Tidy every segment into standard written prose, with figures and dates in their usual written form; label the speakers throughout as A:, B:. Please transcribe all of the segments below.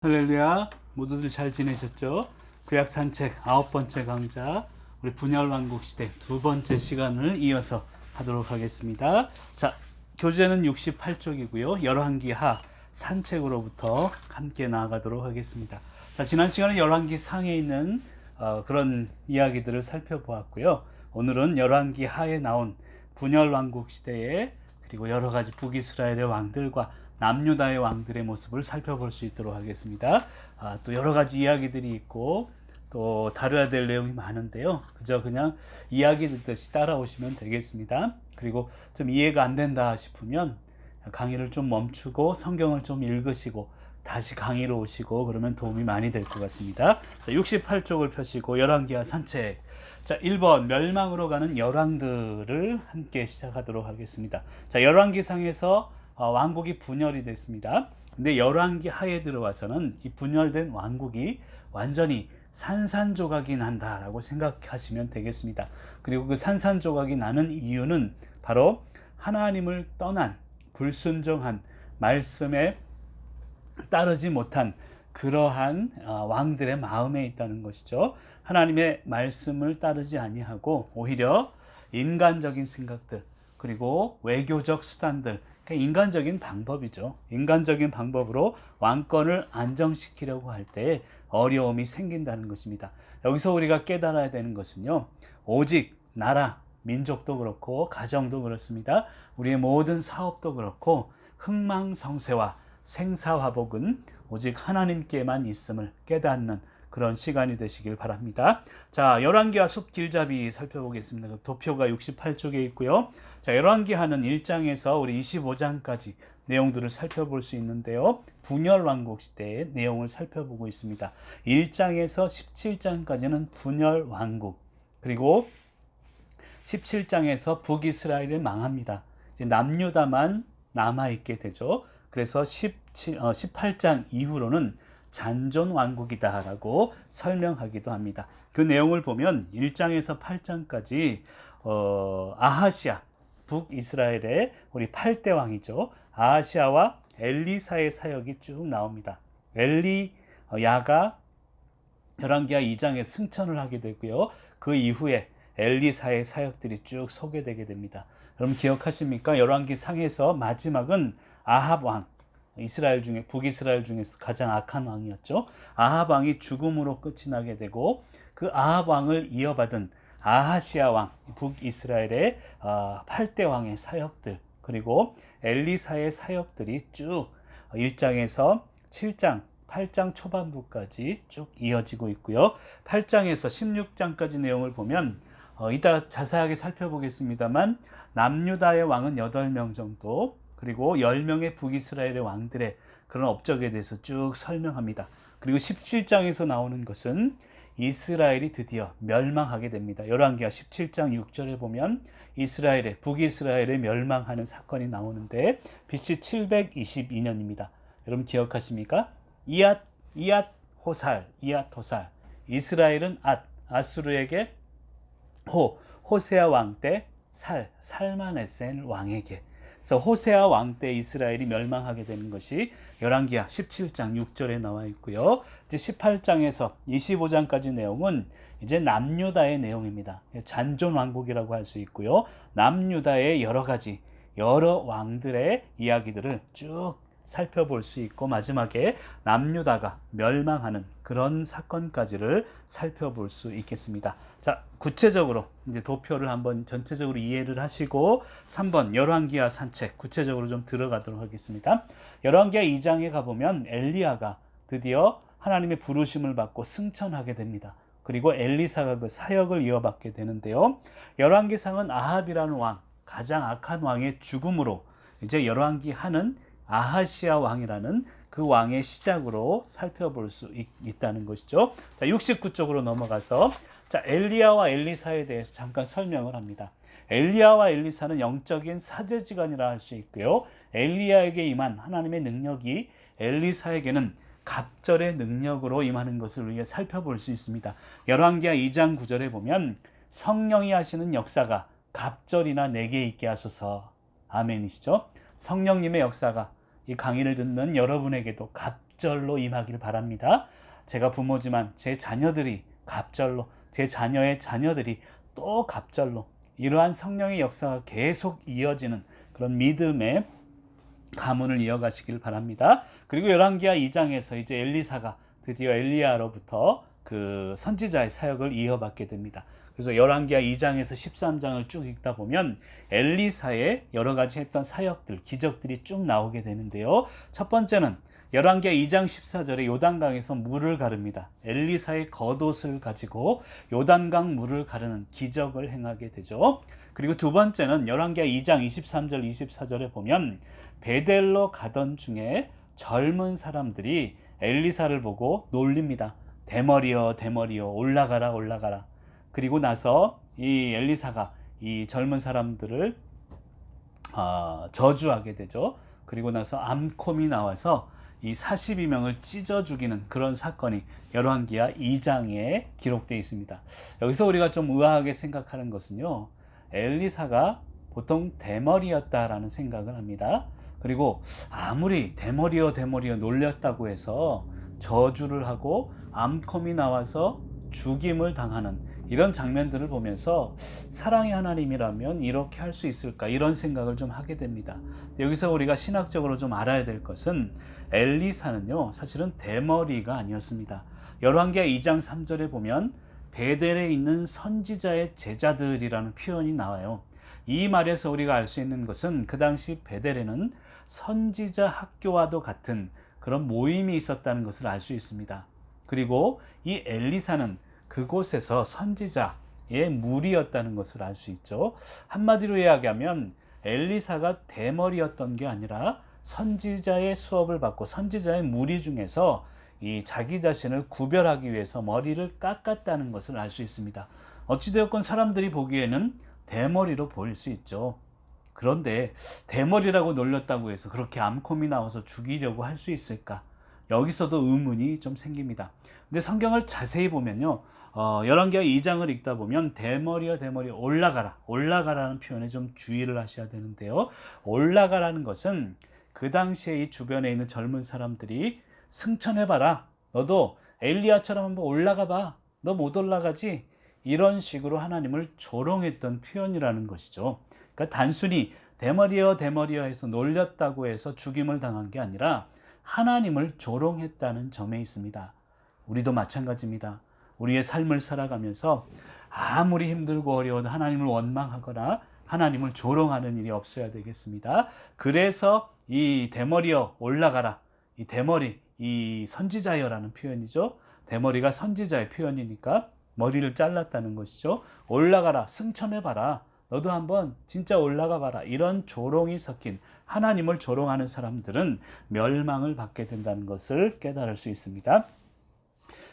A: 할렐루야, 모두들 잘 지내셨죠? 구약 산책 9번째 강좌, 우리 분열왕국 시대 2번째 시간을 이어서 하도록 하겠습니다. 자, 교재는 68쪽이고요. 열왕기하 산책으로부터 함께 나아가도록 하겠습니다. 자, 지난 시간에 열왕기 상에 있는 그런 이야기들을 살펴보았고요. 오늘은 열왕기하에 나온 분열왕국 시대에 그리고 여러 가지 북이스라엘의 왕들과 남유다의 왕들의 모습을 살펴볼 수 있도록 하겠습니다. 또 여러 가지 이야기들이 있고 또 다뤄야 될 내용이 많은데요. 그저 그냥 이야기 듣듯이 따라오시면 되겠습니다. 그리고 좀 이해가 안 된다 싶으면 강의를 좀 멈추고 성경을 좀 읽으시고 다시 강의로 오시고 그러면 도움이 많이 될 것 같습니다. 68쪽을 펴시고 열왕기하 산책. 자, 1번 멸망으로 가는 열왕들을 함께 시작하도록 하겠습니다. 자, 열왕기상에서 왕국이 분열이 됐습니다. 근데 열왕기 하에 들어와서는 이 분열된 왕국이 완전히 산산조각이 난다라고 생각하시면 되겠습니다. 그리고 그 산산조각이 나는 이유는 바로 하나님을 떠난 불순종한 말씀에 따르지 못한 그러한 왕들의 마음에 있다는 것이죠. 하나님의 말씀을 따르지 아니하고 오히려 인간적인 생각들 그리고 외교적 수단들, 인간적인 방법이죠. 인간적인 방법으로 왕권을 안정시키려고 할 때 어려움이 생긴다는 것입니다. 여기서 우리가 깨달아야 되는 것은요, 오직 나라, 민족도 그렇고 가정도 그렇습니다. 우리의 모든 사업도 그렇고 흥망성쇠와 생사화복은 오직 하나님께만 있음을 깨닫는 그런 시간이 되시길 바랍니다. 자, 열왕기하 숲 길잡이 살펴보겠습니다. 도표가 68쪽에 있고요. 자, 열왕기하는 1장에서 우리 25장까지 내용들을 살펴볼 수 있는데요. 분열왕국 시대의 내용을 살펴보고 있습니다. 1장에서 17장까지는 분열왕국, 그리고 17장에서 북이스라엘이 망합니다. 이제 남유다만 남아있게 되죠. 그래서 18장 이후로는 잔존왕국이다 라고 설명하기도 합니다. 그 내용을 보면 1장에서 8장까지 아하시아, 북이스라엘의 우리 8대 왕이죠. 아하시아와 엘리사의 사역이 쭉 나옵니다. 엘리야가 열왕기하 2장에 승천을 하게 되고요. 그 이후에 엘리사의 사역들이 쭉 소개되게 됩니다. 여러분 기억하십니까? 열왕기 상에서 마지막은 아합 왕, 이스라엘 중에 북이스라엘 중에서 가장 악한 왕이었죠. 아합 왕이 죽음으로 끝이 나게 되고 그 아합 왕을 이어받은 아하시아 왕, 북이스라엘의 8대 왕의 사역들, 그리고 엘리사의 사역들이 쭉 1장에서 7장 8장 초반부까지 쭉 이어지고 있고요. 8장에서 16장까지 내용을 보면 이따 자세하게 살펴보겠습니다만 남유다의 왕은 8명 정도, 그리고 10명의 북이스라엘의 왕들의 그런 업적에 대해서 쭉 설명합니다. 그리고 17장에서 나오는 것은 이스라엘이 드디어 멸망하게 됩니다. 열왕기하 17장 6절에 보면 북이스라엘의 멸망하는 사건이 나오는데 BC 722년입니다. 여러분 기억하십니까? 이앗 호살. 이스라엘은 아수르에게 호세아 왕 때 살마네센 왕에게. 그래서 호세아 왕 때 이스라엘이 멸망하게 되는 것이 열왕기하 17장 6절에 나와 있고요. 이제 18장에서 25장까지 내용은 이제 남유다의 내용입니다. 잔존 왕국이라고 할 수 있고요. 남유다의 여러 왕들의 이야기들을 쭉 살펴볼 수 있고 마지막에 남유다가 멸망하는 그런 사건까지를 살펴볼 수 있겠습니다. 자, 구체적으로 이제 도표를 한번 전체적으로 이해를 하시고 3번 열왕기하 산책 구체적으로 좀 들어가도록 하겠습니다. 열왕기하 2장에 가보면 엘리야가 드디어 하나님의 부르심을 받고 승천하게 됩니다. 그리고 엘리사가 그 사역을 이어받게 되는데요. 열왕기상은 아합이라는 왕, 가장 악한 왕의 죽음으로 이제 열왕기하는 아하시아 왕이라는 그 왕의 시작으로 살펴볼 수 있다는 것이죠. 자, 69쪽으로 넘어가서 자, 엘리야와 엘리사에 대해서 잠깐 설명을 합니다. 엘리야와 엘리사는 영적인 사제지간이라 할 수 있고요. 엘리야에게 임한 하나님의 능력이 엘리사에게는 갑절의 능력으로 임하는 것을 우리가 살펴볼 수 있습니다. 열왕기하 2장 9절에 보면 성령이 하시는 역사가 갑절이나 내게 있게 하소서. 아멘이시죠? 성령님의 역사가 이 강의를 듣는 여러분에게도 갑절로 임하길 바랍니다. 제가 부모지만 제 자녀들이 갑절로, 제 자녀의 자녀들이 또 갑절로, 이러한 성령의 역사가 계속 이어지는 그런 믿음의 가문을 이어가시길 바랍니다. 그리고 열왕기하 2장에서 이제 엘리사가 드디어 엘리야로부터 그 선지자의 사역을 이어받게 됩니다. 그래서 열왕기하 2장에서 13장을 쭉 읽다 보면 엘리사의 여러 가지 했던 사역들, 기적들이 쭉 나오게 되는데요. 첫 번째는 열왕기하 2장 14절에 요단강에서 물을 가릅니다. 엘리사의 겉옷을 가지고 요단강 물을 가르는 기적을 행하게 되죠. 그리고 두 번째는 열왕기하 2장 23절 24절에 보면 베델로 가던 중에 젊은 사람들이 엘리사를 보고 놀립니다. 대머리여 대머리여 올라가라 올라가라. 그리고 나서 이 엘리사가 이 젊은 사람들을 저주하게 되죠. 그리고 나서 암콤이 나와서 이 42명을 찢어 죽이는 그런 사건이 열왕기하 2장에 기록되어 있습니다. 여기서 우리가 좀 의아하게 생각하는 것은요, 엘리사가 보통 대머리였다라는 생각을 합니다. 그리고 아무리 대머리여 대머리여 놀렸다고 해서 저주를 하고 암콤이 나와서 죽임을 당하는 이런 장면들을 보면서 사랑의 하나님이라면 이렇게 할 수 있을까, 이런 생각을 좀 하게 됩니다. 여기서 우리가 신학적으로 좀 알아야 될 것은 엘리사는요, 사실은 대머리가 아니었습니다. 열왕기하 2장 3절에 보면 베델에 있는 선지자의 제자들이라는 표현이 나와요. 이 말에서 우리가 알 수 있는 것은 그 당시 베델에는 선지자 학교와도 같은 그런 모임이 있었다는 것을 알 수 있습니다. 그리고 이 엘리사는 그곳에서 선지자의 무리였다는 것을 알 수 있죠. 한마디로 이야기하면 엘리사가 대머리였던 게 아니라 선지자의 수업을 받고 선지자의 무리 중에서 이 자기 자신을 구별하기 위해서 머리를 깎았다는 것을 알 수 있습니다. 어찌되었건 사람들이 보기에는 대머리로 보일 수 있죠. 그런데 대머리라고 놀렸다고 해서 그렇게 암콤이 나와서 죽이려고 할 수 있을까? 여기서도 의문이 좀 생깁니다. 근데 성경을 자세히 보면요, 열왕기하 2장을 읽다 보면 대머리여 대머리여 올라가라, 올라가라는 표현에 좀 주의를 하셔야 되는데요. 올라가라는 것은 그 당시에 이 주변에 있는 젊은 사람들이 승천해봐라, 너도 엘리야처럼 한번 올라가봐, 너 못 올라가지? 이런 식으로 하나님을 조롱했던 표현이라는 것이죠. 그러니까 단순히 대머리여 대머리여 해서 놀렸다고 해서 죽임을 당한 게 아니라 하나님을 조롱했다는 점에 있습니다. 우리도 마찬가지입니다. 우리의 삶을 살아가면서 아무리 힘들고 어려워도 하나님을 원망하거나 하나님을 조롱하는 일이 없어야 되겠습니다. 그래서 이 대머리여 올라가라, 이 대머리, 이 선지자여라는 표현이죠. 대머리가 선지자의 표현이니까 머리를 잘랐다는 것이죠. 올라가라, 승천해봐라, 너도 한번 진짜 올라가 봐라. 이런 조롱이 섞인 하나님을 조롱하는 사람들은 멸망을 받게 된다는 것을 깨달을 수 있습니다.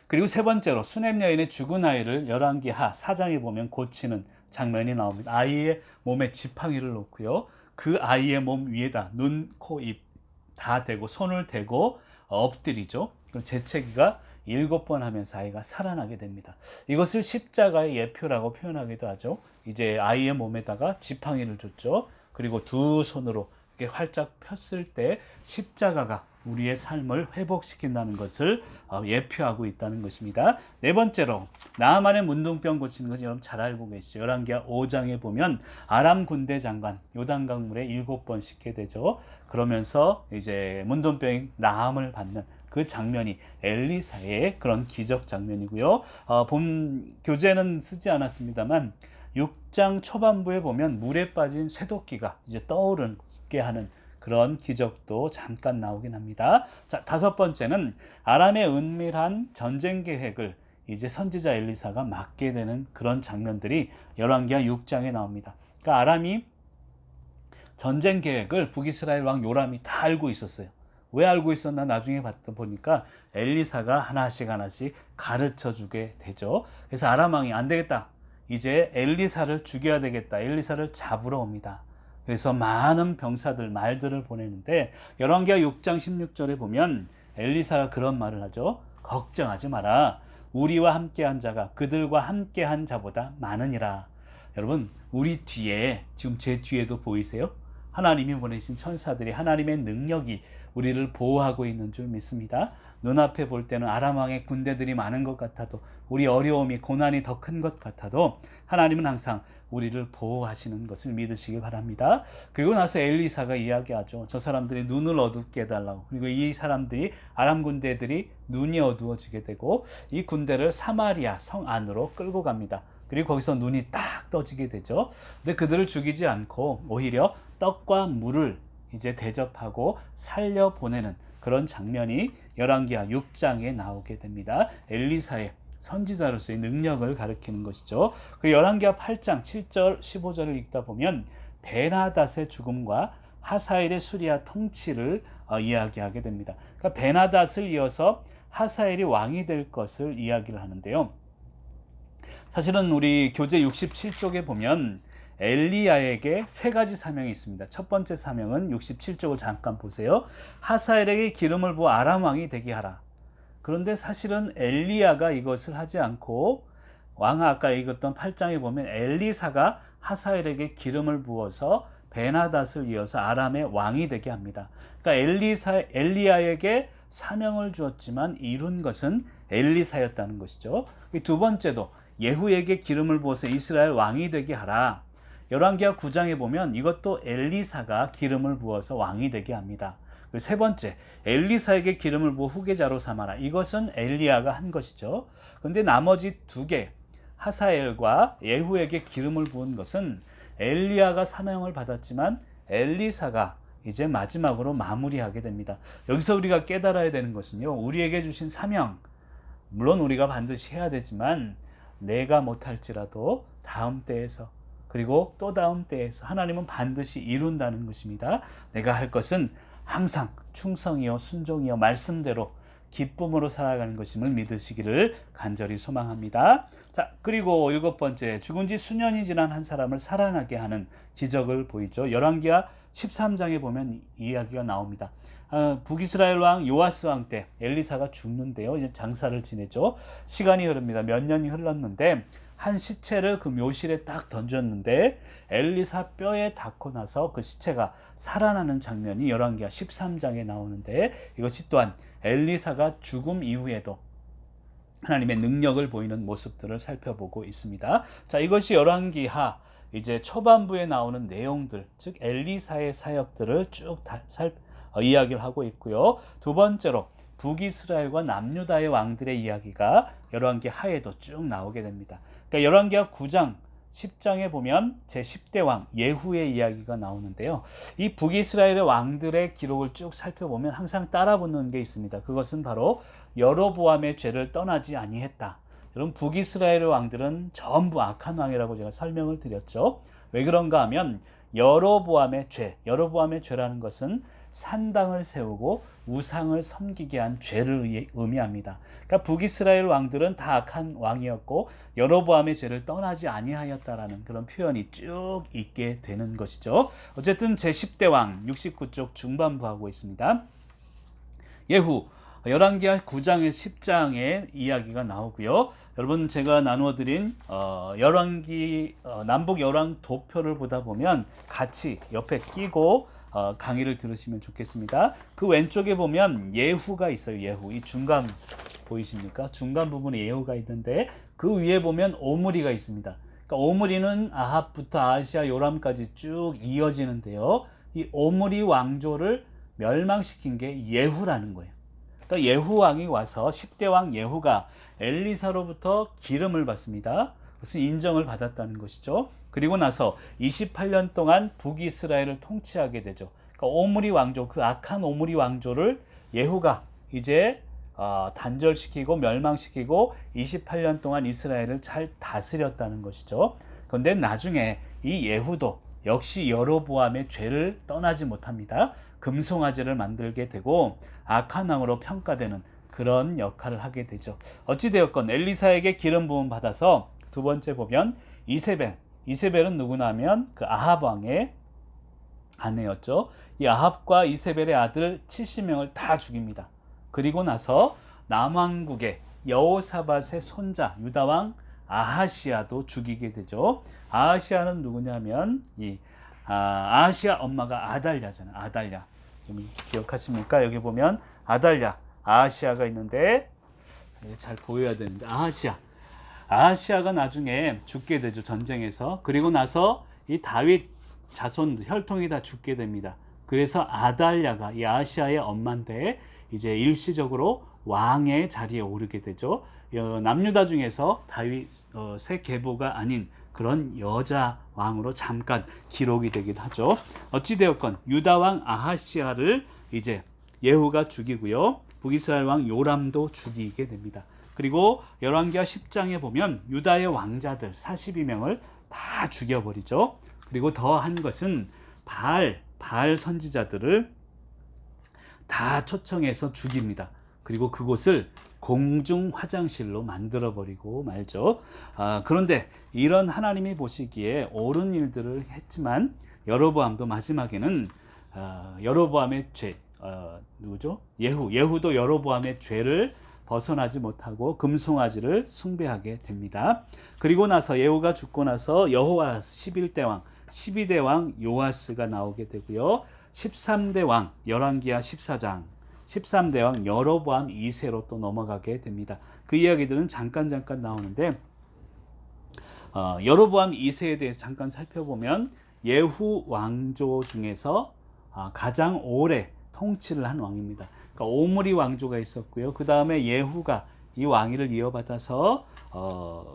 A: 그리고 세 번째로 수넴 여인의 죽은 아이를 열왕기하 4장에 보면 고치는 장면이 나옵니다. 아이의 몸에 지팡이를 놓고요, 그 아이의 몸 위에다 눈, 코, 입 다 대고 손을 대고 엎드리죠. 그럼 재채기가 7번 하면서 아이가 살아나게 됩니다. 이것을 십자가의 예표라고 표현하기도 하죠. 이제 아이의 몸에다가 지팡이를 줬죠. 그리고 두 손으로 이렇게 활짝 폈을 때 십자가가 우리의 삶을 회복시킨다는 것을 예표하고 있다는 것입니다. 네 번째로 나아만의 문둥병 고치는 것은 여러분 잘 알고 계시죠. 열왕기하 5장에 보면 아람 군대 장관 요단강물에 7번 씻게 되죠. 그러면서 이제 문둥병이 나음을 받는 그 장면이 엘리사의 그런 기적 장면이고요. 본 교재는 쓰지 않았습니다만 6장 초반부에 보면 물에 빠진 쇠도끼가 이제 떠오르게 하는 그런 기적도 잠깐 나오긴 합니다. 자, 다섯 번째는 아람의 은밀한 전쟁 계획을 이제 선지자 엘리사가 맡게 되는 그런 장면들이 열왕기하 6장에 나옵니다. 그러니까 아람이 전쟁 계획을 북이스라엘 왕 요람이 다 알고 있었어요. 왜 알고 있었나 나중에 보니까 엘리사가 하나씩 가르쳐 주게 되죠. 그래서 아람 왕이 안 되겠다, 이제 엘리사를 죽여야 되겠다, 엘리사를 잡으러 옵니다. 그래서 많은 병사들, 말들을 보내는데 열왕기하 6장 16절에 보면 엘리사가 그런 말을 하죠. 걱정하지 마라, 우리와 함께한 자가 그들과 함께한 자보다 많으니라. 여러분, 우리 뒤에, 지금 제 뒤에도 보이세요? 하나님이 보내신 천사들이, 하나님의 능력이 우리를 보호하고 있는 줄 믿습니다. 눈앞에 볼 때는 아람 왕의 군대들이 많은 것 같아도, 우리 어려움이 고난이 더 큰 것 같아도 하나님은 항상 우리를 보호하시는 것을 믿으시기 바랍니다. 그리고 나서 엘리사가 이야기하죠. 저 사람들이 눈을 어둡게 해달라고. 그리고 이 사람들이, 아람 군대들이 눈이 어두워지게 되고 이 군대를 사마리아 성 안으로 끌고 갑니다. 그리고 거기서 눈이 딱 떠지게 되죠. 근데 그들을 죽이지 않고 오히려 떡과 물을 이제 대접하고 살려보내는 그런 장면이 열왕기하 6장에 나오게 됩니다. 엘리사의 선지자로서의 능력을 가리키는 것이죠. 그 열왕기하 8장 7절 15절을 읽다 보면 베나닷의 죽음과 하사엘의 수리아 통치를 이야기하게 됩니다. 그러니까 베나닷을 이어서 하사엘이 왕이 될 것을 이야기를 하는데요. 사실은 우리 교재 67쪽에 보면 엘리야에게 세 가지 사명이 있습니다. 첫 번째 사명은 67쪽을 잠깐 보세요. 하사엘에게 기름을 부어 아람 왕이 되게 하라. 그런데 사실은 엘리야가 이것을 하지 않고 아까 읽었던 8장에 보면 엘리사가 하사엘에게 기름을 부어서 베나닷을 이어서 아람의 왕이 되게 합니다. 그러니까 엘리야에게 사명을 주었지만 이룬 것은 엘리사였다는 것이죠. 두 번째도 예후에게 기름을 부어서 이스라엘 왕이 되게 하라. 열왕기하 9장에 보면 이것도 엘리사가 기름을 부어서 왕이 되게 합니다. 그리고 세 번째, 엘리사에게 기름을 부어 후계자로 삼아라. 이것은 엘리야가 한 것이죠. 그런데 나머지 두 개, 하사엘과 예후에게 기름을 부은 것은 엘리야가 사명을 받았지만 엘리사가 이제 마지막으로 마무리하게 됩니다. 여기서 우리가 깨달아야 되는 것은요, 우리에게 주신 사명, 물론 우리가 반드시 해야 되지만 내가 못할지라도 다음 때에서, 그리고 또 다음 때에서 하나님은 반드시 이룬다는 것입니다. 내가 할 것은 항상 충성이요 순종이요 말씀대로 기쁨으로 살아가는 것임을 믿으시기를 간절히 소망합니다. 자, 그리고 7번째, 죽은 지 수년이 지난 한 사람을 살아나게 하는 기적을 보이죠. 열왕기하 13장에 보면 이야기가 나옵니다. 북이스라엘 왕 요아스 왕 때 엘리사가 죽는데요. 이제 장사를 지내죠. 시간이 흐릅니다. 몇 년이 흘렀는데 한 시체를 그 묘실에 딱 던졌는데 엘리사 뼈에 닿고 나서 그 시체가 살아나는 장면이 열왕기하 13장에 나오는데 이것이 또한 엘리사가 죽음 이후에도 하나님의 능력을 보이는 모습들을 살펴보고 있습니다. 자, 이것이 열왕기하 이제 초반부에 나오는 내용들, 즉 엘리사의 사역들을 쭉 이야기를 하고 있고요. 두 번째로 북이스라엘과 남유다의 왕들의 이야기가 열왕기하에도 쭉 나오게 됩니다. 그러니까 열왕기하 9장 10장에 보면 제10대 왕 예후의 이야기가 나오는데요. 이 북이스라엘의 왕들의 기록을 쭉 살펴보면 항상 따라붙는 게 있습니다. 그것은 바로 여로보암의 죄를 떠나지 아니했다. 여러분, 북이스라엘의 왕들은 전부 악한 왕이라고 제가 설명을 드렸죠. 왜 그런가 하면 여로보암의 죄라는 것은 산당을 세우고 우상을 섬기게 한 죄를 의미합니다. 그러니까 북이스라엘 왕들은 다 악한 왕이었고 여로보암의 죄를 떠나지 아니하였다라는 그런 표현이 쭉 있게 되는 것이죠. 어쨌든 제10대 왕 69쪽 중반부 하고 있습니다. 예후 열왕기하 9장에 10장의 이야기가 나오고요. 여러분, 제가 나누어드린 남북 열왕 도표를 보다 보면 같이 옆에 끼고 강의를 들으시면 좋겠습니다. 그 왼쪽에 보면 예후가 있어요. 예후, 이 중간 보이십니까? 중간 부분에 예후가 있는데 그 위에 보면 오므리가 있습니다. 그러니까 오므리는 아합부터 아하시아 요람까지 쭉 이어지는데요. 이 오므리 왕조를 멸망시킨 게 예후라는 거예요. 그러니까 예후 왕이 와서 10대 왕 예후가 엘리사로부터 기름을 받습니다. 그것은 인정을 받았다는 것이죠. 그리고 나서 28년 동안 북이스라엘을 통치하게 되죠. 그러니까 오므리 왕조, 그 악한 오므리 왕조를 예후가 이제 단절시키고 멸망시키고 28년 동안 이스라엘을 잘 다스렸다는 것이죠. 그런데 나중에 이 예후도 역시 여로보암의 죄를 떠나지 못합니다. 금송아지를 만들게 되고 악한 왕으로 평가되는 그런 역할을 하게 되죠. 어찌되었건 엘리사에게 기름 부음 받아서 두 번째 보면 이세벨은 누구나 하면 그 아합 왕의 아내였죠. 이 아합과 이세벨의 아들 70명을 다 죽입니다. 그리고 나서 남왕국의 여호사밧의 손자 유다왕 아하시아도 죽이게 되죠. 아하시아는 누구냐면 아하시아 엄마가 아달랴잖아요. 아달랴. 기억하십니까? 여기 보면 아달랴, 아하시아가 있는데 잘 보여야 되는데 아하시아가 나중에 죽게 되죠. 전쟁에서. 그리고 나서 이 다윗 자손 혈통이 다 죽게 됩니다. 그래서 아달랴가 이 아하시아의 엄마인데 이제 일시적으로 왕의 자리에 오르게 되죠. 남유다 중에서 다윗 새 계보가 아닌 그런 여자 왕으로 잠깐 기록이 되기도 하죠. 어찌되었건 유다 왕 아하시아를 이제 예후가 죽이고요. 북이스라엘 왕 요람도 죽이게 됩니다. 그리고 열왕기하 10장에 보면 유다의 왕자들 42명을 다 죽여버리죠. 그리고 더 한 것은 바알 선지자들을 다 초청해서 죽입니다. 그리고 그곳을 공중 화장실로 만들어버리고 말죠. 그런데 이런 하나님이 보시기에 옳은 일들을 했지만 여로보암도 마지막에는 여로보암의 죄, 누구죠? 예후도 여로보암의 죄를 벗어나지 못하고 금송아지를 숭배하게 됩니다. 그리고 나서 예후가 죽고 나서 여호와스 11대 왕, 12대 왕 요아스가 나오게 되고요. 13대 왕 열왕기하 14장 13대 왕 여로보암 2세로 또 넘어가게 됩니다. 그 이야기들은 잠깐 나오는데 여로보암 2세에 대해서 잠깐 살펴보면 예후 왕조 중에서 가장 오래 통치를 한 왕입니다. 그러니까 오므리 왕조가 있었고요. 그 다음에 예후가 이 왕위를 이어받아서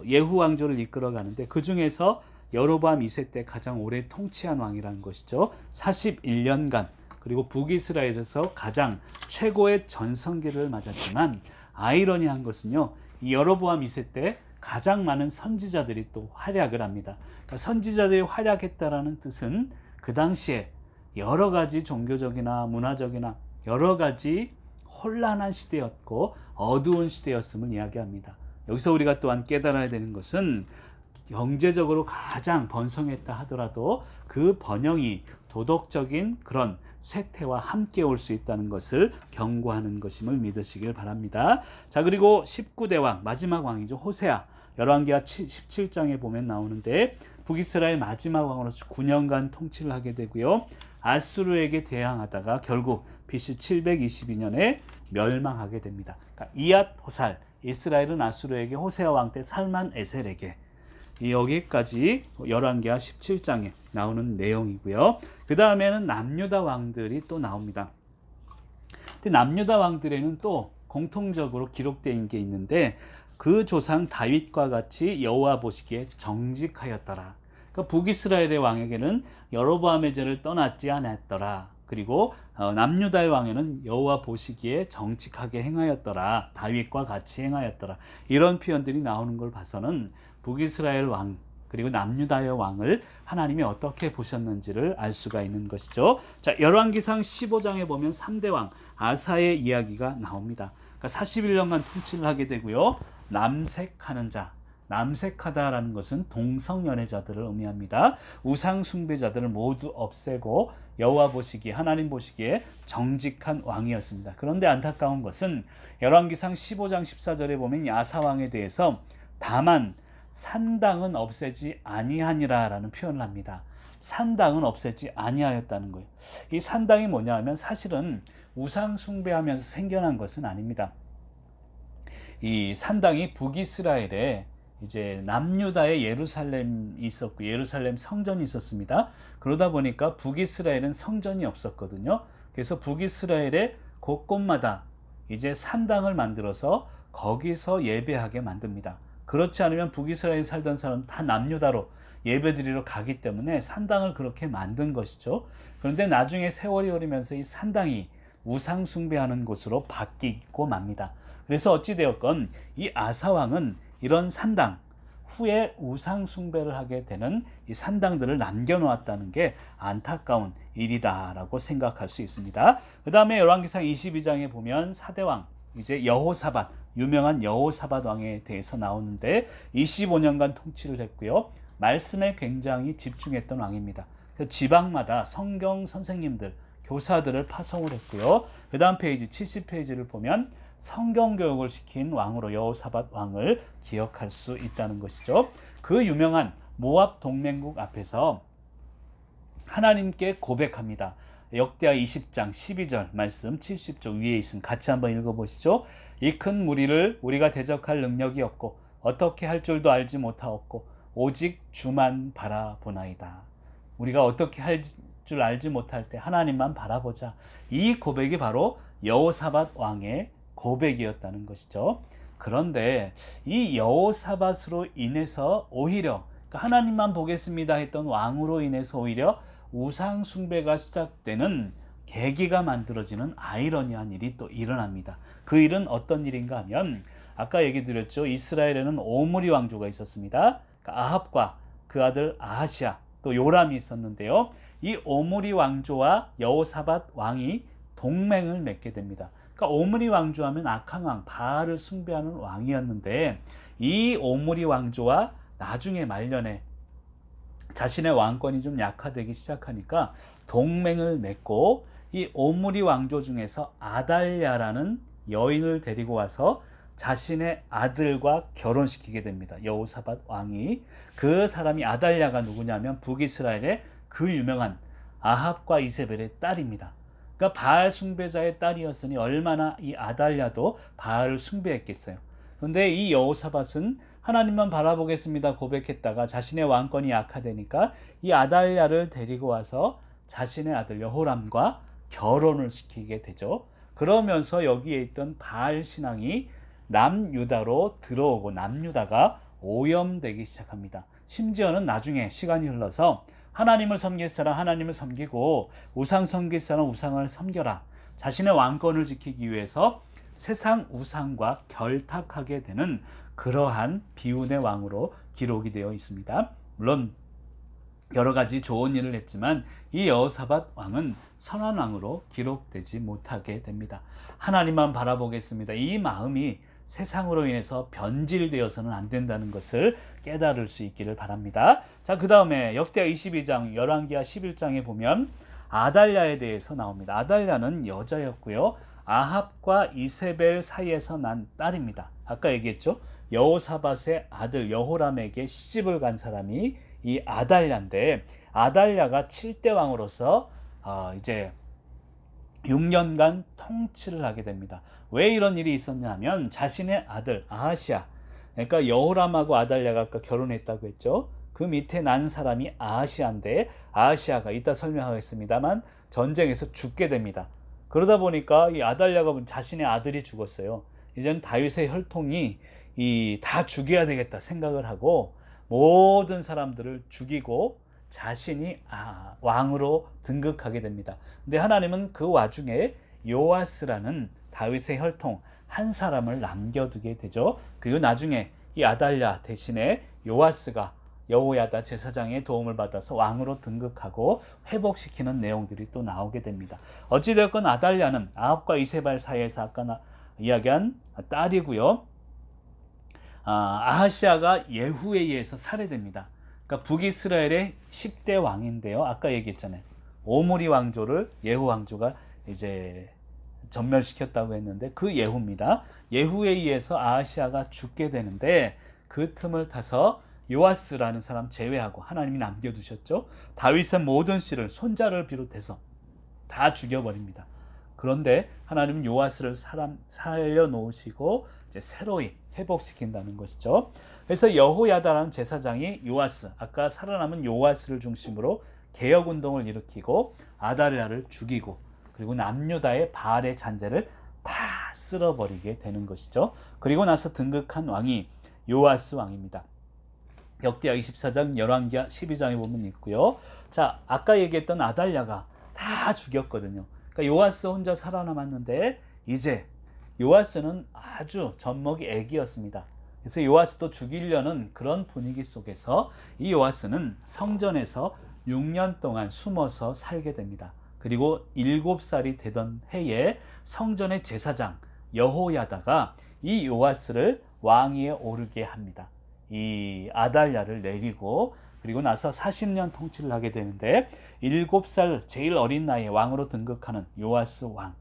A: 예후 왕조를 이끌어가는데 그 중에서 여로보암 2세 때 가장 오래 통치한 왕이라는 것이죠. 41년간 그리고 북이스라엘에서 가장 최고의 전성기를 맞았지만 아이러니한 것은요. 이 여로보암 2세 때 가장 많은 선지자들이 또 활약을 합니다. 그러니까 선지자들이 활약했다라는 뜻은 그 당시에 여러 가지 종교적이나 문화적이나 여러 가지 혼란한 시대였고 어두운 시대였음을 이야기합니다. 여기서 우리가 또한 깨달아야 되는 것은 경제적으로 가장 번성했다 하더라도 그 번영이 도덕적인 그런 쇠퇴와 함께 올 수 있다는 것을 경고하는 것임을 믿으시길 바랍니다. 자, 그리고 19대 왕, 마지막 왕이죠. 호세아. 열왕기하 17장에 보면 나오는데 북이스라엘 마지막 왕으로서 9년간 통치를 하게 되고요. 아수르에게 대항하다가 결국 BC 722년에 멸망하게 됩니다. 그러니까 이앗 호살, 이스라엘은 아수르에게 호세아 왕 때 살만 에셀에게 여기까지 열왕기하 17장에 나오는 내용이고요. 그 다음에는 남유다 왕들이 또 나옵니다. 근데 남유다 왕들에는 또 공통적으로 기록된 게 있는데 그 조상 다윗과 같이 여호와 보시기에 정직하였더라. 그러니까 북이스라엘의 왕에게는 여로보암의 죄를 떠났지 않았더라. 그리고 남유다의 왕에는 여호와 보시기에 정직하게 행하였더라. 다윗과 같이 행하였더라. 이런 표현들이 나오는 걸 봐서는 북이스라엘 왕 그리고 남유다의 왕을 하나님이 어떻게 보셨는지를 알 수가 있는 것이죠. 자, 열왕기상 15장에 보면 3대 왕 아사의 이야기가 나옵니다. 그러니까 41년간 통치를 하게 되고요. 남색하는 자, 남색하다라는 것은 동성연애자들을 의미합니다. 우상 숭배자들을 모두 없애고 여호와 보시기에 하나님 보시기에 정직한 왕이었습니다. 그런데 안타까운 것은 열왕기상 15장 14절에 보면 아사 왕에 대해서 다만 산당은 없애지 아니하니라라는 표현을 합니다. 산당은 없애지 아니하였다는 거예요. 이 산당이 뭐냐 하면 사실은 우상 숭배하면서 생겨난 것은 아닙니다. 이 산당이 북이스라엘에 이제 남유다의 예루살렘이 있었고 예루살렘 성전이 있었습니다. 그러다 보니까 북이스라엘은 성전이 없었거든요. 그래서 북이스라엘의 곳곳마다 이제 산당을 만들어서 거기서 예배하게 만듭니다. 그렇지 않으면 북이스라엘에 살던 사람은 다 남유다로 예배드리러 가기 때문에 산당을 그렇게 만든 것이죠. 그런데 나중에 세월이 흐르면서 이 산당이 우상 숭배하는 곳으로 바뀌고 맙니다. 그래서 어찌되었건 이 아사왕은 이런 산당 후에 우상 숭배를 하게 되는 이 산당들을 남겨놓았다는 게 안타까운 일이다라고 생각할 수 있습니다. 그 다음에 열왕기상 22장에 보면 4대 왕 이제 여호사밧 유명한 여호사밧 왕에 대해서 나오는데 25년간 통치를 했고요. 말씀에 굉장히 집중했던 왕입니다. 지방마다 성경 선생님들 교사들을 파송을 했고요. 그 다음 페이지 70페이지를 보면 성경 교육을 시킨 왕으로 여호사밧 왕을 기억할 수 있다는 것이죠. 그 유명한 모압 동맹국 앞에서 하나님께 고백합니다. 역대하 20장 12절 말씀 70쪽 위에 있음 같이 한번 읽어보시죠. 이 큰 무리를 우리가 대적할 능력이 없고 어떻게 할 줄도 알지 못하옵고 오직 주만 바라보나이다. 우리가 어떻게 할 줄 알지 못할 때 하나님만 바라보자. 이 고백이 바로 여호사밧 왕의 고백이었다는 것이죠. 그런데 이 여호사밧으로 인해서 오히려 하나님만 보겠습니다 했던 왕으로 인해서 오히려 우상 숭배가 시작되는 계기가 만들어지는 아이러니한 일이 또 일어납니다. 그 일은 어떤 일인가 하면 아까 얘기 드렸죠. 이스라엘에는 오므리 왕조가 있었습니다. 아합과 그 아들 아하시아 또 요람이 있었는데요. 이 오므리 왕조와 여호사밧 왕이 동맹을 맺게 됩니다. 그러니까 오므리 왕조하면 악한 왕 바알을 숭배하는 왕이었는데 이 오므리 왕조와 나중에 말년에 자신의 왕권이 좀 약화되기 시작하니까 동맹을 맺고 이 오므리 왕조 중에서 아달랴라는 여인을 데리고 와서 자신의 아들과 결혼시키게 됩니다. 여호사밧 왕이. 그 사람이 아달랴가 누구냐면 북이스라엘의 그 유명한 아합과 이세벨의 딸입니다. 그러니까 바알 숭배자의 딸이었으니 얼마나 이 아달랴도 바알을 숭배했겠어요. 그런데 이 여호사밧은 하나님만 바라보겠습니다 고백했다가 자신의 왕권이 약화되니까 이 아달랴를 데리고 와서 자신의 아들 여호람과 결혼을 시키게 되죠. 그러면서 여기에 있던 바알 신앙이 남유다로 들어오고 남유다가 오염되기 시작합니다. 심지어는 나중에 시간이 흘러서 하나님을 섬길 사람 하나님을 섬기고 우상 섬길 사람 우상을 섬겨라. 자신의 왕권을 지키기 위해서 세상 우상과 결탁하게 되는 그러한 비운의 왕으로 기록이 되어 있습니다. 물론 여러 가지 좋은 일을 했지만 이 여호사밧 왕은 선한 왕으로 기록되지 못하게 됩니다. 하나님만 바라보겠습니다. 이 마음이 세상으로 인해서 변질되어서는 안 된다는 것을 깨달을 수 있기를 바랍니다. 자, 그 다음에 역대하 22장, 열왕기하 11장에 보면 아달랴에 대해서 나옵니다. 아달랴는 여자였고요. 아합과 이세벨 사이에서 난 딸입니다. 아까 얘기했죠. 여호사밧의 아들 여호람에게 시집을 간 사람이 이 아달랴인데 아달랴가 7대 왕으로서 이제 6년간 통치를 하게 됩니다. 왜 이런 일이 있었냐면 자신의 아들 아하시아, 그러니까 여호람하고 아달랴가 아까 결혼했다고 했죠. 그 밑에 난 사람이 아하시아인데 아하시아가 이따 설명하겠습니다만 전쟁에서 죽게 됩니다. 그러다 보니까 이 아달랴가 자신의 아들이 죽었어요. 이제는 다윗의 혈통이 다 죽여야 되겠다 생각을 하고 모든 사람들을 죽이고 자신이 왕으로 등극하게 됩니다. 근데 하나님은 그 와중에 요아스라는 다윗의 혈통 한 사람을 남겨두게 되죠. 그리고 나중에 이 아달랴 대신에 요아스가 여호야다 제사장의 도움을 받아서 왕으로 등극하고 회복시키는 내용들이 또 나오게 됩니다. 어찌되었건 아달랴는 아합과 이세벨 사이에서 아까 이야기한 딸이고요. 아하시아가 예후에 의해서 살해됩니다. 그러니까 북이스라엘의 10대 왕인데요. 아까 얘기했잖아요. 오므리 왕조를 예후 왕조가 이제 전멸시켰다고 했는데 그 예후입니다. 예후에 의해서 아하시아가 죽게 되는데 그 틈을 타서 요아스라는 사람 제외하고 하나님이 남겨두셨죠. 다윗의 모든 씨를 손자를 비롯해서 다 죽여버립니다. 그런데 하나님은 요아스를 살려놓으시고 이제 새로이 회복시킨다는 것이죠. 그래서 여호야다라는 제사장이 요아스, 아까 살아남은 요아스를 중심으로 개혁운동을 일으키고 아달랴를 죽이고 그리고 남유다의 바알의 잔재를 다 쓸어버리게 되는 것이죠. 그리고 나서 등극한 왕이 요아스 왕입니다. 역대하 24장, 열왕기하 12장에 보면 있고요. 자, 아까 얘기했던 아달랴가 다 죽였거든요. 그러니까 요아스 혼자 살아남았는데 이제 요아스는 아주 젖먹이 애기였습니다. 그래서 요아스도 죽이려는 그런 분위기 속에서 이 요아스는 성전에서 6년 동안 숨어서 살게 됩니다. 그리고 7살이 되던 해에 성전의 제사장 여호야다가 이 요아스를 왕위에 오르게 합니다. 이 아달랴를 내리고 그리고 나서 40년 통치를 하게 되는데 7살 제일 어린 나이에 왕으로 등극하는 요아스 왕.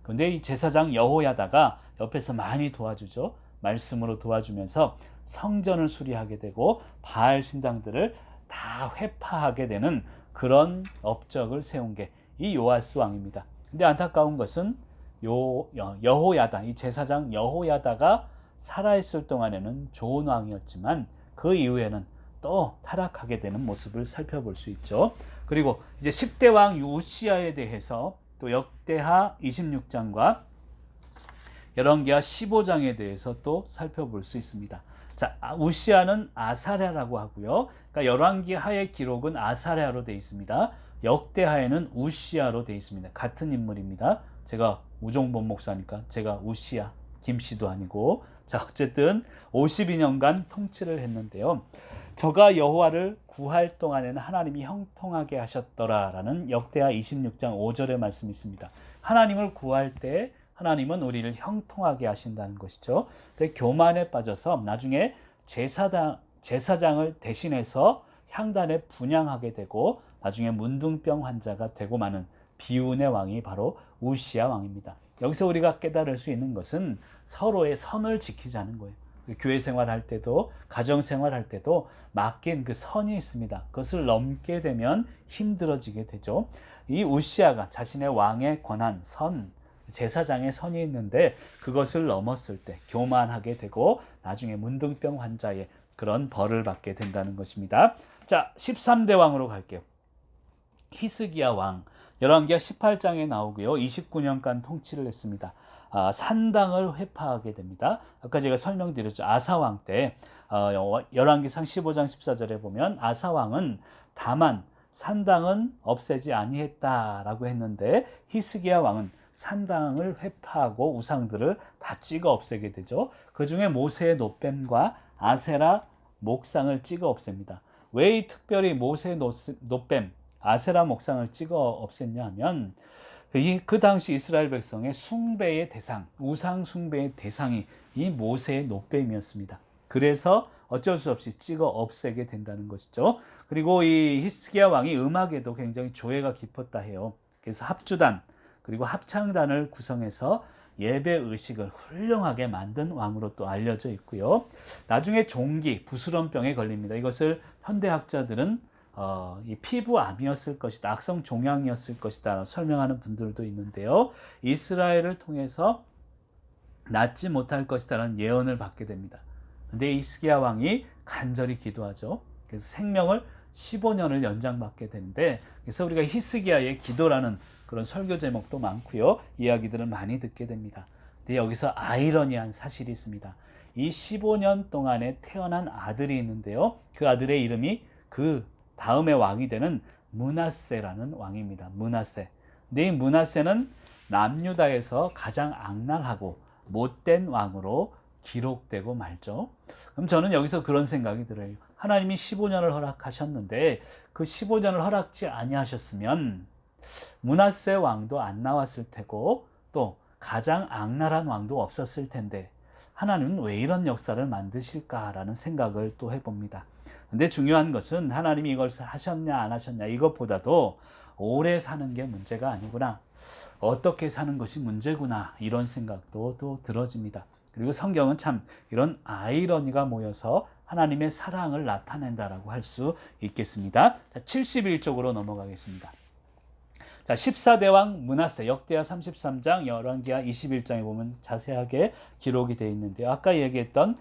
A: 그런데 이 제사장 여호야다가 옆에서 많이 도와주죠. 말씀으로 도와주면서 성전을 수리하게 되고 바알 신당들을 다 회파하게 되는 그런 업적을 세운 게 이 요아스 왕입니다. 근데 안타까운 것은 여호야다, 이 제사장 여호야다가 살아있을 동안에는 좋은 왕이었지만 그 이후에는 또 타락하게 되는 모습을 살펴볼 수 있죠. 그리고 이제 10대 왕 우시야에 대해서 또 역대하 26장과 열왕기하 15장에 대해서 또 살펴볼 수 있습니다. 자, 우시야는 아사랴라고 하고요. 그러니까 열왕기하의 기록은 아사랴로 되어 있습니다. 역대하에는 우시야로 되어 있습니다. 같은 인물입니다. 제가 우종본 목사니까 제가 우시야, 김씨도 아니고. 자, 어쨌든 52년간 통치를 했는데요. 저가 여호와를 구할 동안에는 하나님이 형통하게 하셨더라라는 역대하 26장 5절의 말씀이 있습니다. 하나님을 구할 때 하나님은 우리를 형통하게 하신다는 것이죠. 근데 교만에 빠져서 나중에 제사장을 대신해서 향단에 분향하게 되고 나중에 문둥병 환자가 되고 마는 비운의 왕이 바로 우시야 왕입니다. 여기서 우리가 깨달을 수 있는 것은 서로의 선을 지키자는 거예요. 교회 생활할 때도 가정 생활할 때도 맡긴 그 선이 있습니다. 그것을 넘게 되면 힘들어지게 되죠. 이 우시야가 자신의 왕의 권한, 선, 제사장의 선이 있는데 그것을 넘었을 때 교만하게 되고 나중에 문둥병 환자의 그런 벌을 받게 된다는 것입니다. 자, 13대 왕으로 갈게요. 히스기야 왕, 열왕기하 18장에 나오고요. 29년간 통치를 했습니다. 산당을 회파하게 됩니다. 아까 제가 설명드렸죠. 아사왕 때 열왕기상 15장 14절에 보면 아사왕은 다만 산당은 없애지 아니했다라고 했는데 히스기야 왕은 산당을 회파하고 우상들을 다 찍어 없애게 되죠. 그 중에 모세의 놋뱀과 아세라 목상을 찍어 없앱니다. 왜 특별히 모세의 놋뱀, 아세라 목상을 찍어 없앴냐 하면 그 당시 이스라엘 백성의 숭배의 대상, 우상 숭배의 대상이 이 모세의 놋뱀이었습니다. 그래서 어쩔 수 없이 찍어 없애게 된다는 것이죠. 그리고 이 히스기야 왕이 음악에도 굉장히 조예가 깊었다 해요. 그래서 합주단 그리고 합창단을 구성해서 예배 의식을 훌륭하게 만든 왕으로 또 알려져 있고요. 나중에 종기, 부스럼병에 걸립니다. 이것을 현대학자들은 이 피부암이었을 것이다, 악성 종양이었을 것이다 설명하는 분들도 있는데요. 이스라엘을 통해서 낫지 못할 것이다라는 예언을 받게 됩니다. 근데 히스기야 왕이 간절히 기도하죠. 그래서 생명을 15년을 연장받게 되는데, 그래서 우리가 히스기야의 기도라는 그런 설교 제목도 많고요. 이야기들을 많이 듣게 됩니다. 근데 여기서 아이러니한 사실이 있습니다. 이 15년 동안에 태어난 아들이 있는데요. 그 아들의 이름이 그 다음에 왕이 되는 므낫세라는 왕입니다. 므낫세. 근데 이 므낫세는 남유다에서 가장 악랄하고 못된 왕으로 기록되고 말죠. 그럼 저는 여기서 그런 생각이 들어요. 하나님이 15년을 허락하셨는데 그 15년을 허락지 아니하셨으면 므낫세 왕도 안 나왔을 테고 또 가장 악랄한 왕도 없었을 텐데 하나님은 왜 이런 역사를 만드실까라는 생각을 또 해봅니다. 근데 중요한 것은 하나님이 이걸 하셨냐 안 하셨냐 이것보다도 오래 사는 게 문제가 아니구나, 어떻게 사는 것이 문제구나, 이런 생각도 또 들어집니다. 그리고 성경은 참 이런 아이러니가 모여서 하나님의 사랑을 나타낸다라고 할 수 있겠습니다. 자, 71쪽으로 넘어가겠습니다. 자, 14대 왕 므낫세, 역대하 33장, 열왕기하 21장에 보면 자세하게 기록이 되어 있는데요. 아까 얘기했던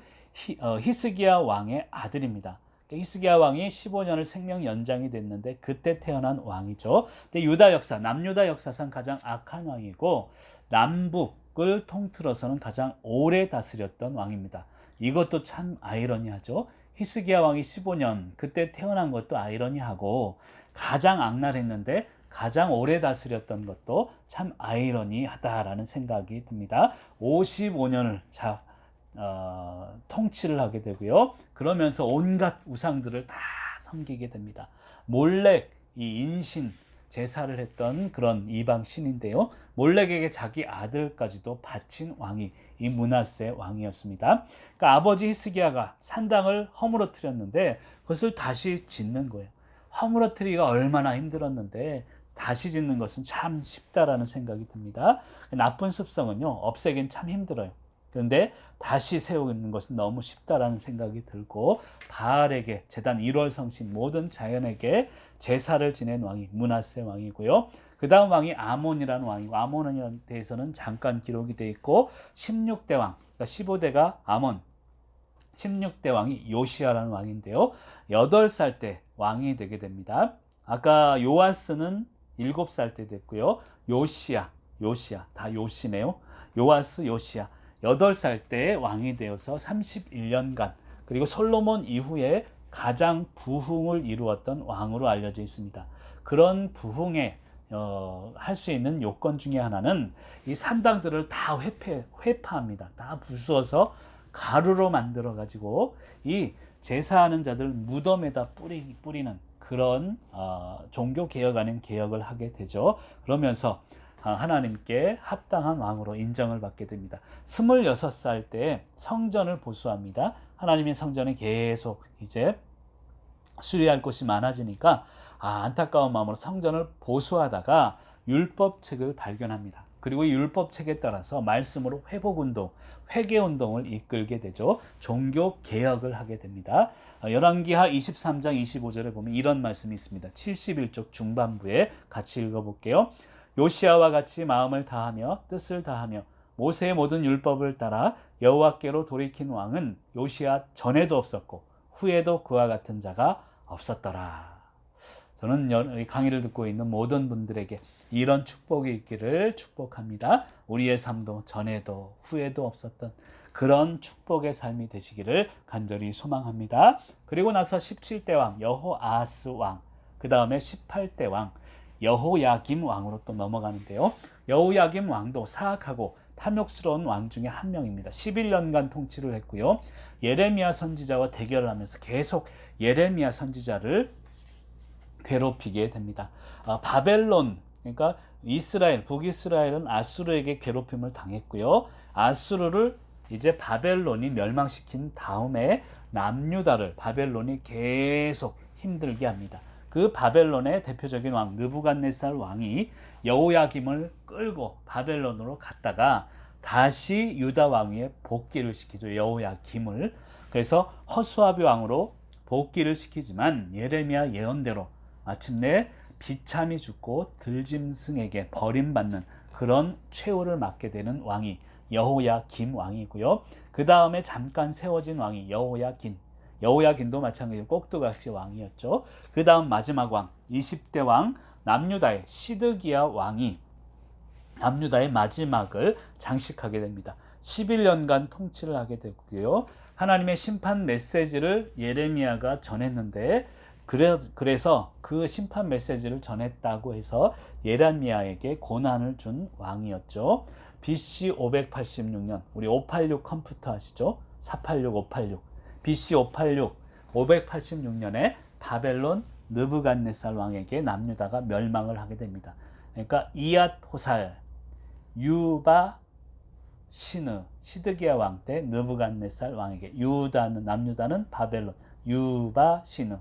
A: 히스기야 왕의 아들입니다. 히스기야 왕이 15년을 생명 연장이 됐는데 그때 태어난 왕이죠. 근데 유다 역사, 남유다 역사상 가장 악한 왕이고 남북을 통틀어서는 가장 오래 다스렸던 왕입니다. 이것도 참 아이러니하죠. 히스기야 왕이 15년 그때 태어난 것도 아이러니하고 가장 악랄했는데 가장 오래 다스렸던 것도 참 아이러니하다라는 생각이 듭니다. 55년을 통치를 하게 되고요. 그러면서 온갖 우상들을 다 섬기게 됩니다. 몰렉, 이 인신 제사를 했던 그런 이방 신인데요. 몰렉에게 자기 아들까지도 바친 왕이 이 므낫세 왕이었습니다. 그러니까 아버지 히스기야가 산당을 허물어뜨렸는데 그것을 다시 짓는 거예요. 허물어뜨리기가 얼마나 힘들었는데 다시 짓는 것은 참 쉽다라는 생각이 듭니다. 나쁜 습성은요, 없애긴 참 힘들어요. 그런데 다시 세우는 것은 너무 쉽다라는 생각이 들고 바알에게 제단 1월 성신 모든 자연에게 제사를 지낸 왕이 므낫세 왕이고요. 그 다음 왕이 아몬이라는 왕이고 아몬에 대해서는 잠깐 기록이 되어 있고 16대 왕, 그러니까 15대가 아몬, 16대 왕이 요시아라는 왕인데요. 8살 때 왕이 되게 됩니다. 아까 요아스는 7살 때 됐고요. 요시아 다 요시네요. 요아스, 요시아 8살 때 왕이 되어서 31년간 그리고 솔로몬 이후에 가장 부흥을 이루었던 왕으로 알려져 있습니다. 그런 부흥에 할 수 있는 요건 중에 하나는 이 산당들을 다 회파합니다. 다 부수어서 가루로 만들어 가지고 이 제사하는 자들 무덤에다 뿌리는 그런 종교 개혁 아닌 개혁을 하게 되죠. 그러면서 하나님께 합당한 왕으로 인정을 받게 됩니다. 26살 때 성전을 보수합니다. 하나님의 성전에 계속 이제 수리할 곳이 많아지니까 안타까운 마음으로 성전을 보수하다가 율법책을 발견합니다. 그리고 이 율법책에 따라서 말씀으로 회복운동, 회개운동을 이끌게 되죠. 종교개혁을 하게 됩니다. 열왕기하 23장 25절에 보면 이런 말씀이 있습니다. 71쪽 중반부에 같이 읽어볼게요. 요시아와 같이 마음을 다하며 뜻을 다하며 모세의 모든 율법을 따라 여호와께로 돌이킨 왕은 요시아 전에도 없었고 후에도 그와 같은 자가 없었더라. 저는 강의를 듣고 있는 모든 분들에게 이런 축복이 있기를 축복합니다. 우리의 삶도 전에도 후에도 없었던 그런 축복의 삶이 되시기를 간절히 소망합니다. 그리고 나서 17대 왕 여호아스 왕, 그 다음에 18대 왕 여호야김 왕으로 또 넘어가는데요. 여호야김 왕도 사악하고 탐욕스러운 왕 중에 한 명입니다. 11년간 통치를 했고요. 예레미야 선지자와 대결을 하면서 계속 예레미야 선지자를 괴롭히게 됩니다. 바벨론, 그러니까 이스라엘, 북이스라엘은 아수르에게 괴롭힘을 당했고요. 아수르를 이제 바벨론이 멸망시킨 다음에 남유다를 바벨론이 계속 힘들게 합니다. 그 바벨론의 대표적인 왕 느부갓네살 왕이 여호야김을 끌고 바벨론으로 갔다가 다시 유다 왕위에 복귀를 시키죠. 여호야김을. 그래서 허수아비 왕으로 복귀를 시키지만 예레미야 예언대로 마침내 비참히 죽고 들짐승에게 버림받는 그런 최후를 맞게 되는 왕이 여호야김 왕이고요. 그 다음에 잠깐 세워진 왕이 여호야긴도 마찬가지로 꼭두각시 왕이었죠. 그 다음 마지막 왕 20대 왕 남유다의 시드기야 왕이 남유다의 마지막을 장식하게 됩니다. 11년간 통치를 하게 되고요. 하나님의 심판 메시지를 예레미야가 전했는데 그래서 그 심판 메시지를 전했다고 해서 예레미야에게 고난을 준 왕이었죠. BC 586년 우리 586 컴퓨터 아시죠? 486, 586 BC 586년에 바벨론 느부갓네살 왕에게 남유다가 멸망을 하게 됩니다. 그러니까 이앗호살, 유바, 시느, 시드기야 왕 때 느부갓네살 왕에게 남유다는 바벨론, 유바, 시느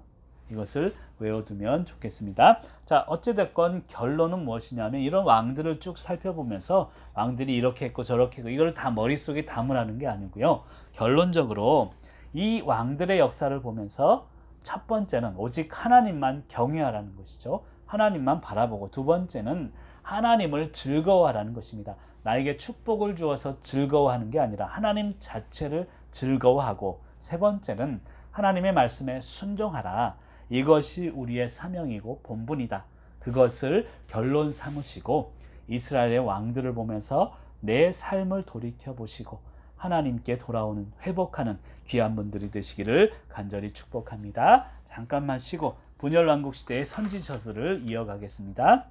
A: 이것을 외워두면 좋겠습니다. 자, 어찌됐건 결론은 무엇이냐면 이런 왕들을 쭉 살펴보면서 왕들이 이렇게 했고 저렇게 했고 이걸 다 머릿속에 담으라는 게 아니고요. 결론적으로 이 왕들의 역사를 보면서 첫 번째는 오직 하나님만 경외하라는 것이죠. 하나님만 바라보고 두 번째는 하나님을 즐거워하라는 것입니다. 나에게 축복을 주어서 즐거워하는 게 아니라 하나님 자체를 즐거워하고 세 번째는 하나님의 말씀에 순종하라. 이것이 우리의 사명이고 본분이다. 그것을 결론 삼으시고 이스라엘의 왕들을 보면서 내 삶을 돌이켜보시고 하나님께 돌아오는 회복하는 귀한 분들이 되시기를 간절히 축복합니다. 잠깐만 쉬고 분열왕국 시대의 선지서들을 이어가겠습니다.